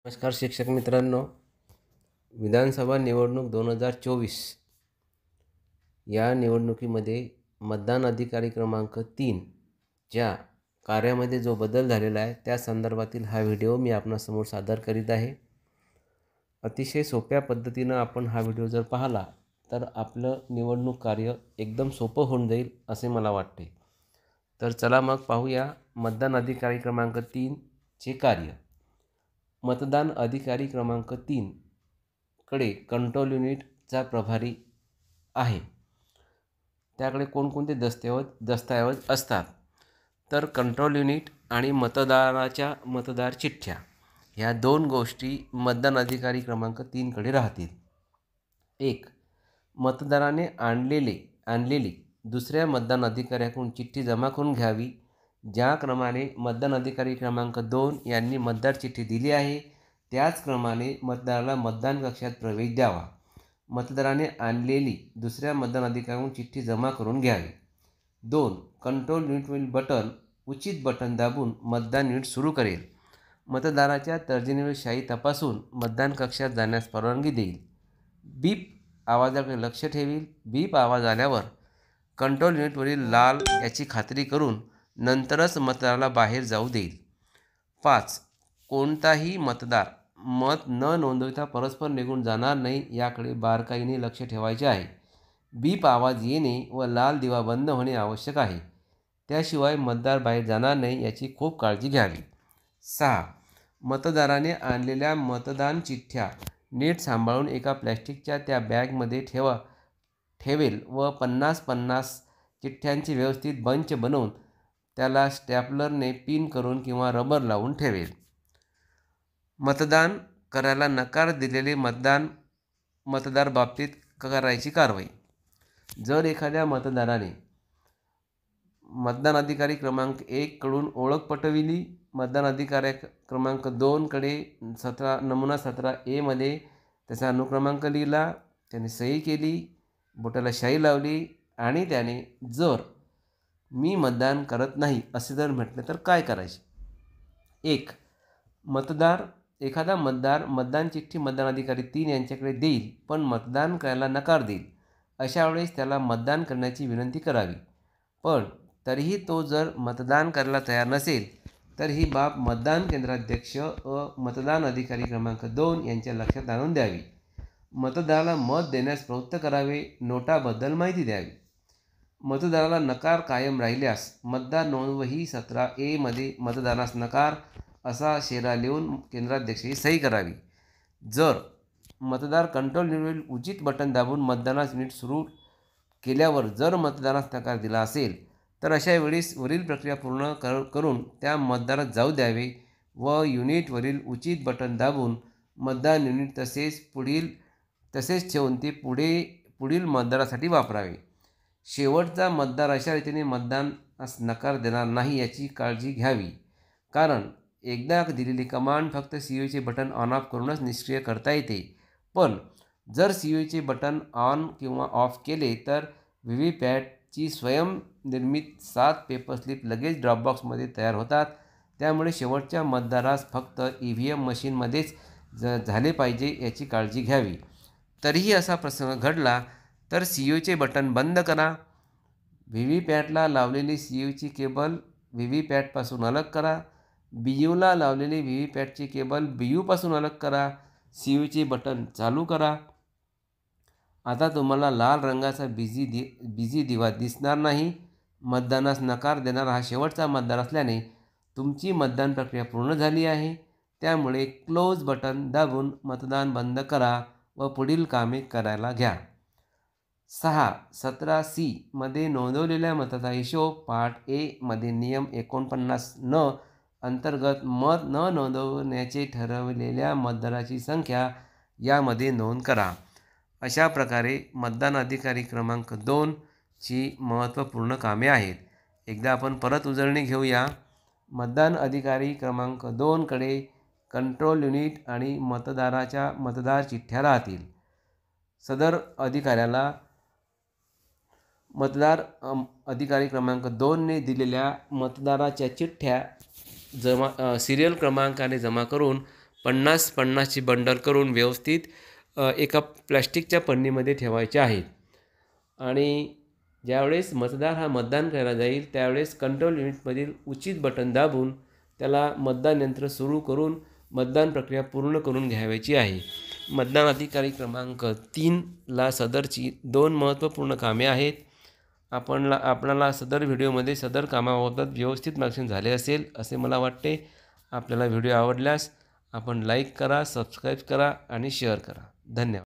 नमस्कार शिक्षक मित्रांनो, विधानसभा निवडणूक 2024 या निवडणुकीमध्ये मतदान अधिकारी क्रमांक 3 च्या कार्यामध्ये जो बदल झालेला आहे त्या संदर्भातील हा व्हिडिओ मी आपणासमोर सादर करीत आहे। अतिशय सोप्या पद्धतीनं आपण हा व्हिडिओ जर पाहिला तर आपलं निवडणूक कार्य एकदम सोपं होऊन जाईल असे मला वाटते। तर चला मग पाहूया मतदान अधिकारी क्रमांक 3 चे कार्य। मतदान अधिकारी क्रमांक 3 कडे कंट्रोल युनिटचा प्रभारी आहे। त्याकडे कोणकोणते दस्तऐवज असतात तर कंट्रोल युनिट आणि मतदार चिठ्ठ्या ह्या दोन गोष्टी मतदान अधिकारी क्रमांक 3 कडे राहतील। एक, मतदाराने आणलेली दुसऱ्या मतदान अधिकाऱ्याकडून चिठ्ठी जमा करून घ्यावी। ज्या क्रमाने मतदान अधिकारी क्रमांक 2 यांनी मतदार चिठ्ठी दिली आहे त्याच क्रमाने मतदाराला मतदान कक्षात प्रवेश द्यावा। मतदाराने आणलेली दुसऱ्या मतदान अधिकाऱ्याकडून चिठ्ठी जमा करून घ्यावी। 2, कंट्रोल युनिटवरील उचित बटन दाबून मतदान युनिट सुरू करेल। मतदाराच्या तर्जनीवर शाई तपासून मतदान कक्षात जाण्यास परवानगी देईल। बीप आवाजाकडे लक्ष ठेवील। बीप आवाज आल्यावर कंट्रोल युनिटवरील लाल याची खात्री करून नंतरच मतदाराला बाहेर जाऊ देईल। 5, कोणताही मतदार मत न नोंदविता परस्पर निघून जाणार नाही याकडे बारकाईने लक्ष ठेवायचे आहे। बीप आवाज येणे व लाल दिवा बंद होणे आवश्यक आहे, त्याशिवाय मतदार बाहेर जाणार नाही याची खूप काळजी घ्यावी। 6, मतदाराने आणलेल्या मतदान चिठ्ठ्या नीट सांभाळून एका प्लॅस्टिकच्या त्या बॅगमध्ये ठेवेल व 50-50 चिठ्ठ्यांचे व्यवस्थित बंच बनवून त्याला स्टॅपलरने पिन करून किंवा रबर लावून ठेवेल। मतदान करायला नकार दिलेले मतदार बाबतीत करायची कारवाई। जर एखाद्या मतदाराने मतदान अधिकारी क्रमांक 1 कडून ओळख पटविली, मतदान अधिकारी क्रमांक 2 कडे नमुना 17A मध्ये त्याचा अनुक्रमांक लिहिला, त्याने सही केली, बोटाला शाई लावली आणि त्याने जर मी मतदान करत नाही असे जर म्हटले तर काय करायचे? 1, एखादा मतदार मतदान चिठ्ठी मतदान अधिकारी 3 यांच्याकडे देईल पण मतदान करायला नकार देईल। अशा वेळेस त्याला मतदान करण्याची विनंती करावी, पण तरीही तो जर मतदान करायला तयार नसेल तर ही बाब मतदान केंद्राध्यक्ष व मतदान अधिकारी क्रमांक 2 यांच्या लक्षात आणून द्यावी। मतदाराला मत देण्यास प्रवृत्त करावे, नोटाबद्दल माहिती द्यावी। मतदाराला नकार कायम राहिल्यास मतदार नोंदवही 17A मध्ये मतदानास नकार असा शेरा लिहून केंद्राध्यक्षाची सही करावी। जर मतदार कंट्रोल युनिटवरील उचित बटन दाबून मतदानास युनिट सुरू केल्यावर जर मतदानास नकार दिला असेल तर अशा वेळेस वरील प्रक्रिया पूर्ण करून त्या मतदारास जाऊ द्यावे व युनिटवरील उचित बटन दाबून मतदान युनिट तसेच ठेवून ते पुढील मतदारासाठी वापरावे। शेवटचा मतदार अशा रीतीने मतदानास नकार देणार नाही याची काळजी घ्यावी, कारण एकदा दिलेली कमांड फक्त COचे बटन ऑन ऑफ करूनच निष्क्रिय करता येते, पण जर COचे बटन ऑन किंवा ऑफ केले तर व्हीव्हीपॅटची स्वयंनिर्मित 7 पेपर स्लिप लगेच ड्रॉपबॉक्समध्ये तयार होतात। त्यामुळे शेवटच्या मतदारास फक्त EVM मशीनमध्येच झाले पाहिजे याची काळजी घ्यावी। तरीही असा प्रसंग घडला तर COचे बटन बंद करा, व्हीव्हीपॅटला लावलेली COची केबल व्हीव्हीपॅटपासून अलग करा, BUला लावलेली व्हीव्हीपॅटची केबल BUपासून अलग करा, COचे बटन चालू करा। आता तुम्हाला लाल रंगाचा बिझी दिवा दिसणार नाही। मतदानास नकार देणारा हा शेवटचा मतदार असल्याने तुमची मतदान प्रक्रिया पूर्ण झाली आहे, त्यामुळे क्लोज बटन दाबून मतदान बंद करा व पुढील कामे करायला घ्या। 6, 17C मध्ये नोंदवलेल्या मताचा हिशोब पार्ट A मध्ये नियम 49 अंतर्गत मत न नोंदवण्याचे ठरवलेल्या मतदाराची संख्या यामध्ये नोंद करा। अशा प्रकारे मतदान अधिकारी क्रमांक 2 ची महत्त्वपूर्ण कामे आहेत। एकदा आपण परत उजळणी घेऊया। मतदान अधिकारी क्रमांक 2 कडे कंट्रोल युनिट आणि मतदार चिठ्ठ्या राहतील। सदर अधिकाऱ्याला मतदार अधिकारी क्रमांक 2 ने दिलेल्या मतदाराच्या चिठ्ठ्या सिरियल क्रमांकाने जमा करून 50-50ची बंडल करून व्यवस्थित एका प्लॅस्टिकच्या पन्नीमध्ये ठेवायचे आहेत. आणि ज्यावेळेस मतदार हा मतदान करायला जाईल त्यावेळेस कंट्रोल युनिटमधील उचित बटन दाबून त्याला मतदान यंत्र सुरू करून मतदान प्रक्रिया पूर्ण करून घ्यावयाची आहे. मतदान अधिकारी क्रमांक 3ला सदरची 2 महत्त्वपूर्ण कामे आहेत. आपणाला सदर व्हिडिओमध्ये सदर कामाबाबत व्यवस्थित मार्गदर्शन झाले असेल असे मला वाटते. आपल्याला व्हिडिओ आवडल्यास आपण लाईक करा, सबस्क्राईब करा आणि शेअर करा. धन्यवाद.